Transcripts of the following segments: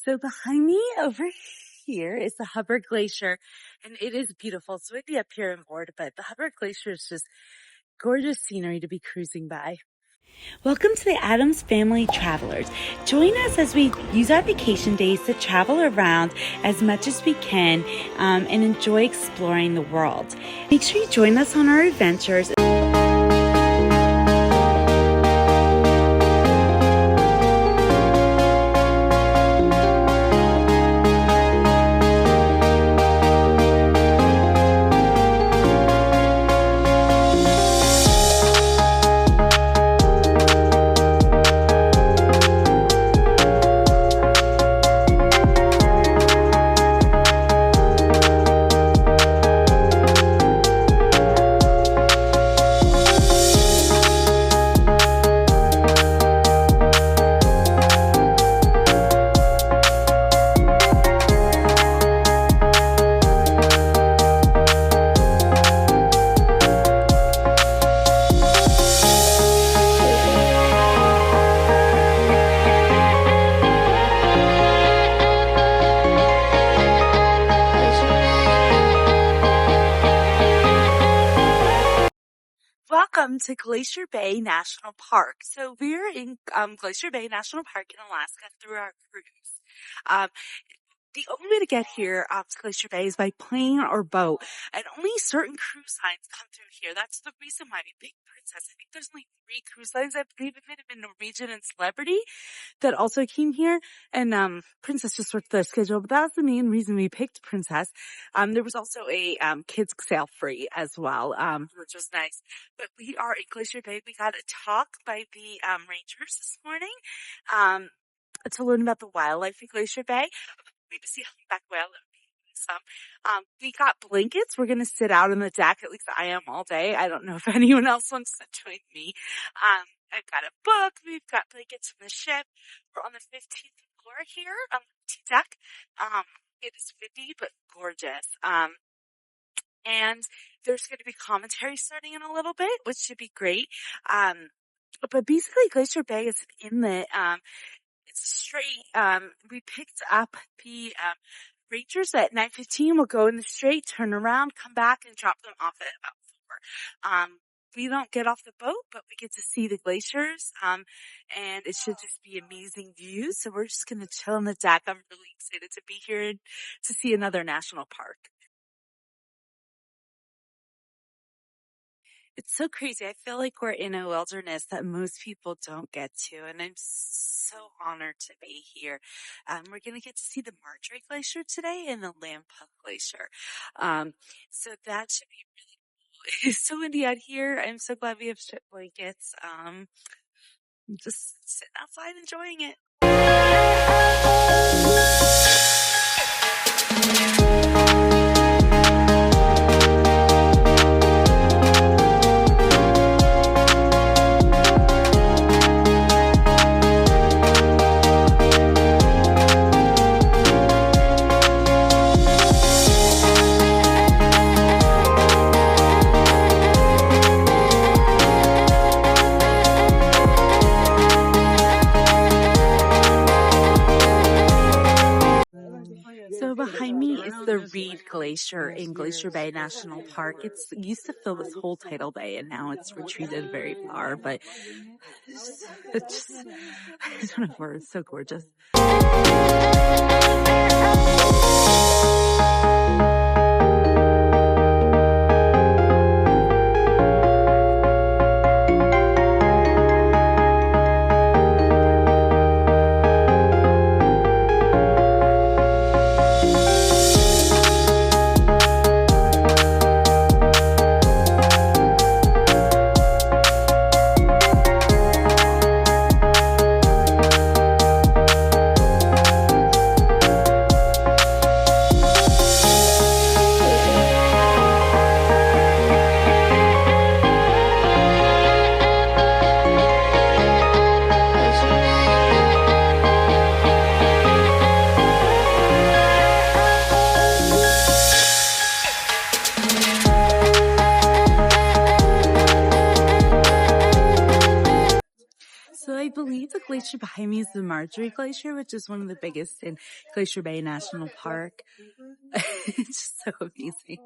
So behind me over here is the Hubbard Glacier, and it is beautiful. So we'd be up here and board, but the Hubbard Glacier is just gorgeous scenery to be cruising by. Welcome to the Adams Family Travelers. Join us as we use our vacation days to travel around as much as we can and enjoy exploring the world. Make sure you join us on our adventures. Welcome to Glacier Bay National Park. So we're in Glacier Bay National Park in Alaska through our cruise. The only way to get here to Glacier Bay is by plane or boat, and only certain cruise lines come through here. That's the reason why we picked Princess. I think there's only 3 cruise lines. I believe it might have been Norwegian and Celebrity that also came here, and Princess just worked their schedule, but that was the main reason we picked Princess. There was also a kids sail free as well, which was nice. But we are in Glacier Bay. We got a talk by the rangers this morning to learn about the wildlife in Glacier Bay. We to see humpback whale. We got blankets. We're going to sit out on the deck. At least I am all day. I don't know if anyone else wants to join me. I've got a book. We've got blankets from the ship. We're on the 15th floor here on the deck. It is windy, but gorgeous. And there's going to be commentary starting in a little bit, which should be great. But basically Glacier Bay is in the, it's straight. We picked up the rangers at 9:15. We'll go in the straight, turn around, come back, and drop them off at about 4. We don't get off the boat, but we get to see the glaciers, and it should just be amazing views. So we're just going to chill on the deck. I'm really excited to be here and to see another national park. It's so crazy. I feel like we're in a wilderness that most people don't get to, and I'm so honored to be here. We're going to get to see the Marjorie Glacier today and the Lampa Glacier. So that should be really cool. It's so windy out here. I'm so glad we have strip blankets. I'm just sitting outside enjoying it. So behind me is the Reed Glacier in Glacier Bay National Park. It used to fill this whole tidal bay, and now it's retreated very far, but it's just, I don't know where, it's so gorgeous. glacier behind me is the Marjorie Glacier, which is one of the biggest in Glacier Bay National Park. It's just so amazing.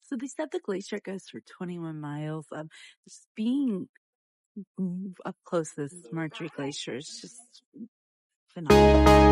So they said the glacier goes for 21 miles. Just being up close to this Marjorie Glacier is just phenomenal.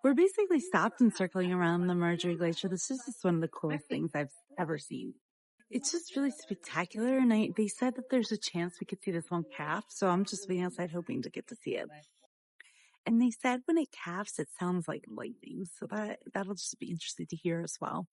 We're basically stopped and circling around the Marjorie Glacier. This is just one of the coolest things I've ever seen. It's just really spectacular, and they said that there's a chance we could see this one calf, so I'm just waiting outside hoping to get to see it. And they said when it calves, it sounds like lightning, so that'll just be interesting to hear as well.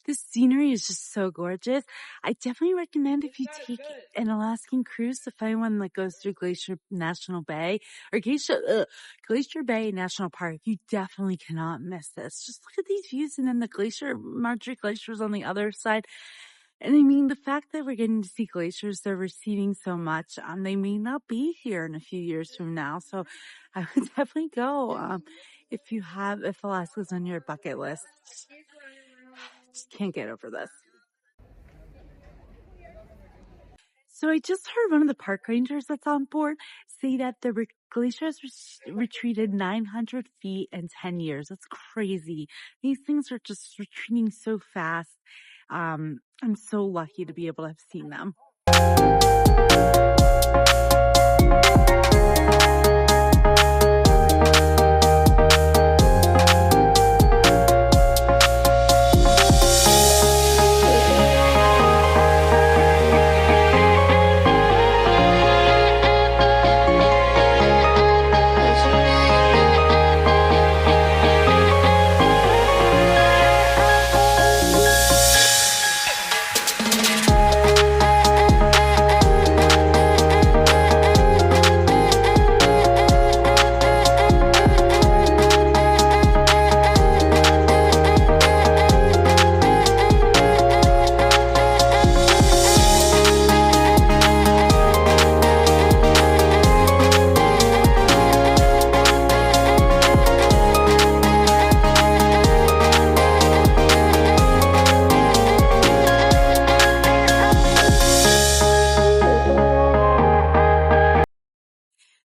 The scenery is just so gorgeous. I definitely recommend if you take an Alaskan cruise to find one that goes through Glacier National Bay or Glacier Bay National Park. You definitely cannot miss this. Just look at these views, and then the Marjorie Glacier is on the other side. And I mean, the fact that we're getting to see glaciers, they're receding so much. They may not be here in a few years from now. So I would definitely go if Alaska's on your bucket list. Just can't get over this. So I just heard one of the park rangers that's on board say that the glacier has retreated 900 feet in 10 years. That's crazy. These things are just retreating so fast. I'm so lucky to be able to have seen them.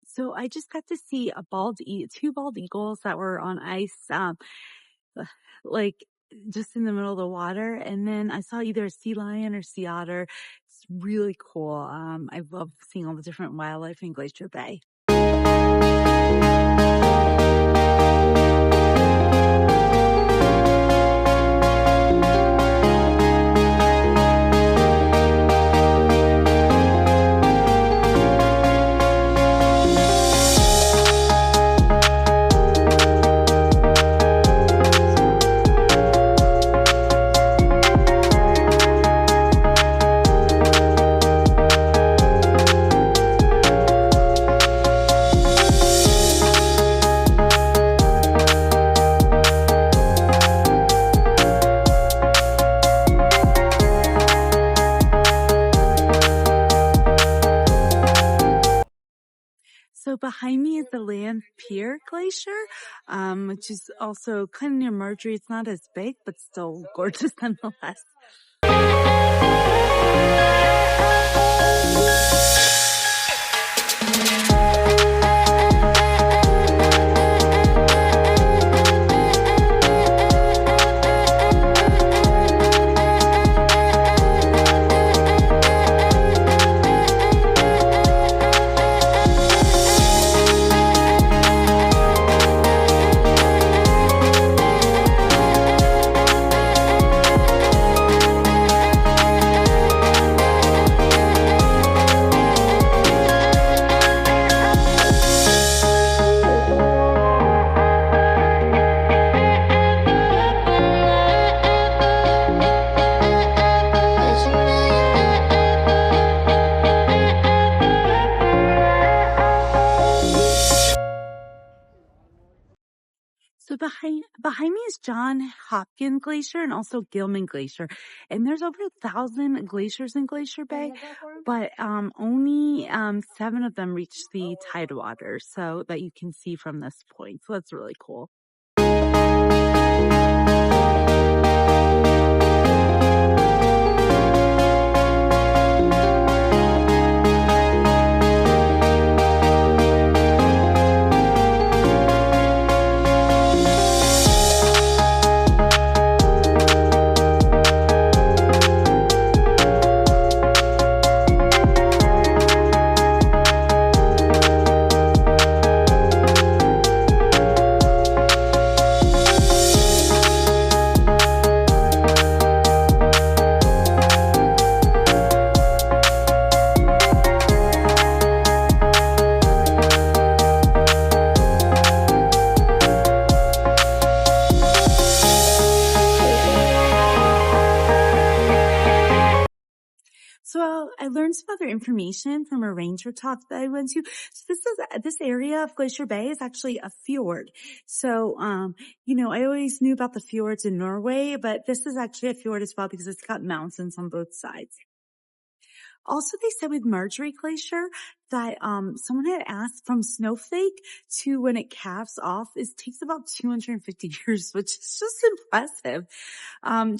So I just got to see two bald eagles that were on ice, like just in the middle of the water. And then I saw either a sea lion or sea otter. It's really cool. I love seeing all the different wildlife in Glacier Bay. behind me is the Pier Glacier, which is also kind of near Marjorie. It's not as big, but still gorgeous nonetheless. So behind me is John Hopkins Glacier and also Gilman Glacier. And there's over 1,000 glaciers in Glacier Bay, but only 7 of them reach the tidewater, so that you can see from this point. So that's really cool. So I learned some other information from a ranger talk that I went to. So this area of Glacier Bay is actually a fjord. So, I always knew about the fjords in Norway, but this is actually a fjord as well because it's got mountains on both sides. Also, they said with Marjorie Glacier that someone had asked from snowflake to when it calves off, it takes about 250 years, which is just impressive.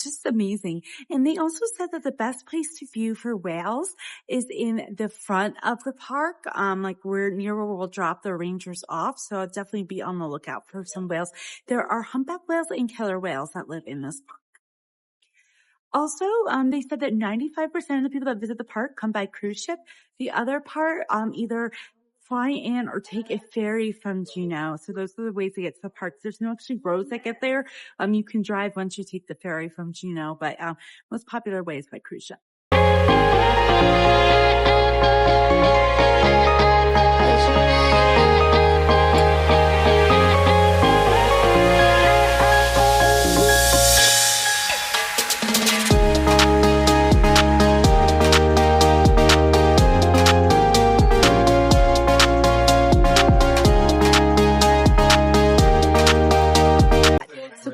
Just amazing. And they also said that the best place to view for whales is in the front of the park, like where we'll drop the rangers off. So I'll definitely be on the lookout for some whales. There are humpback whales and killer whales that live in this park. Also, they said that 95% of the people that visit the park come by cruise ship. The other part, either fly in or take a ferry from Juneau. So those are the ways to get to the park. There's no actually roads that get there. You can drive once you take the ferry from Juneau, but most popular way is by cruise ship.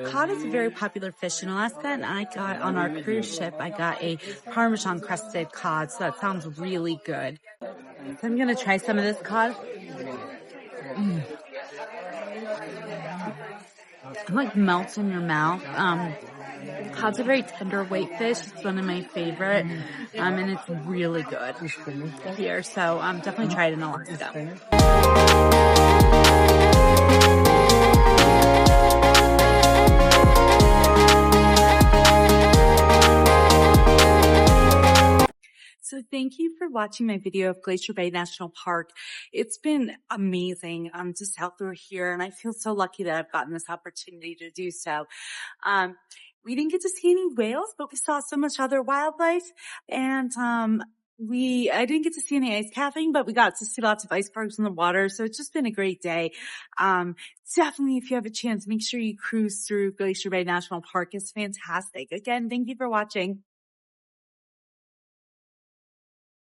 Cod is a very popular fish in Alaska, and on our cruise ship, I got a Parmesan crusted cod, so that sounds really good. So I'm going to try some of this cod. It like melts in your mouth. Cod's a very tender white fish. It's one of my favorite, and it's really good here. So definitely try it in Alaska. So thank you for watching my video of Glacier Bay National Park. It's been amazing just out through here, and I feel so lucky that I've gotten this opportunity to do so. We didn't get to see any whales, but we saw so much other wildlife, and I didn't get to see any ice calving, but we got to see lots of icebergs in the water. So it's just been a great day. Definitely, if you have a chance, make sure you cruise through Glacier Bay National Park. It's fantastic. Again, thank you for watching.